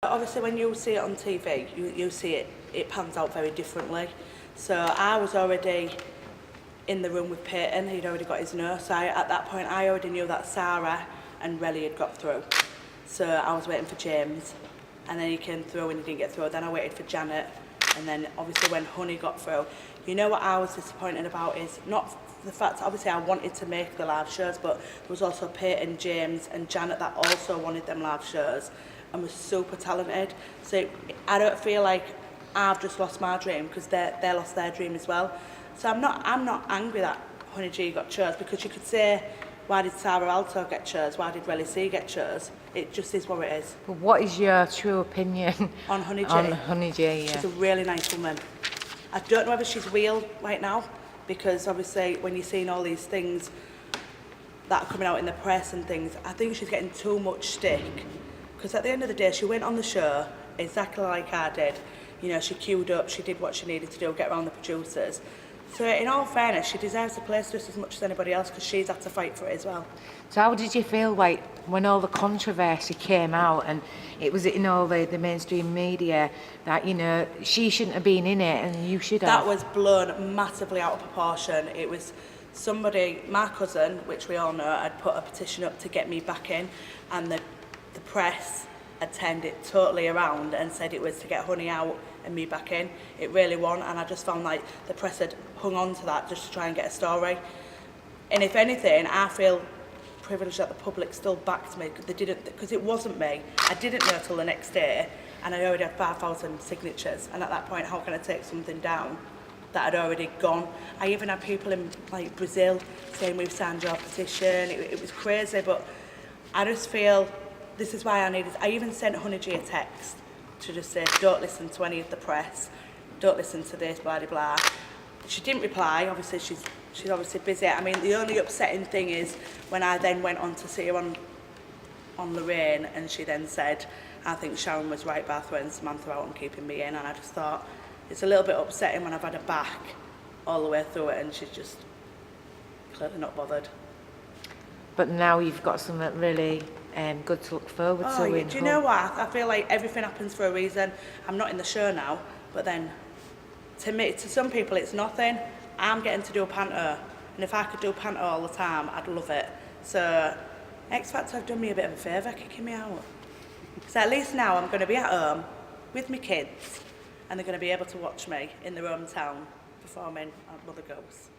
Obviously when you see it on TV, you see it pans out very differently. So I was already in the room with Peyton, he'd already got his nurse. So at that point I already knew that Sarah and Relly had got through. So I was waiting for James, and then he came through and he didn't get through. Then I waited for Janet, and then obviously when Honey got through, you know what I was disappointed about is not the fact, obviously I wanted to make the live shows, but there was also Peyton, James and Janet that also wanted them live shows and was super talented. So I don't feel like I've just lost my dream because they lost their dream as well. So I'm not angry that Honey G got chose, because you could say, why did Sarah Alto get chose? Why did Relly C get chose? It just is what it is. But what is your true opinion on Honey G? On Honey G, yeah. She's a really nice woman. I don't know whether she's real right now, because obviously when you're seeing all these things that are coming out in the press and things, I think she's getting too much stick. Because at the end of the day, she went on the show exactly like I did. You know, she queued up, she did what she needed to do, get around the producers. So in all fairness, she deserves the place just as much as anybody else, because she's had to fight for it as well. So how did you feel like when all the controversy came out and it was in all the mainstream media that, you know, she shouldn't have been in it and you should have? That was blown massively out of proportion. It was somebody, my cousin, which we all know, had put a petition up to get me back in, and the press had turned it totally around and said it was to get Honey out and me back in. It really wasn't, and I just found like the press had hung on to that just to try and get a story. And if anything, I feel privileged that the public still backed me, because it wasn't me. I didn't know till the next day, and I already had 5,000 signatures, and at that point, how can I take something down that had already gone? I even had people in like Brazil saying we've signed your petition. It was crazy, but I just feel this is why I even sent Honey G a text to just say, don't listen to any of the press, don't listen to this, blah, blah, blah. She didn't reply, obviously she's obviously busy. I mean, the only upsetting thing is when I then went on to see her on Lorraine, and she then said, I think Sharon was right by throwing Samantha out and keeping me in, and I just thought, it's a little bit upsetting when I've had her back all the way through it and she's just clearly not bothered. But now you've got something really good to look forward to. Yeah, do you know what? I feel like everything happens for a reason. I'm not in the show now, but then to some people it's nothing. I'm getting to do a panto, and if I could do a panto all the time, I'd love it. So X Factor have done me a bit of a favour kicking me out. So at least now I'm going to be at home with my kids, and they're going to be able to watch me in their hometown performing at Mother Goose.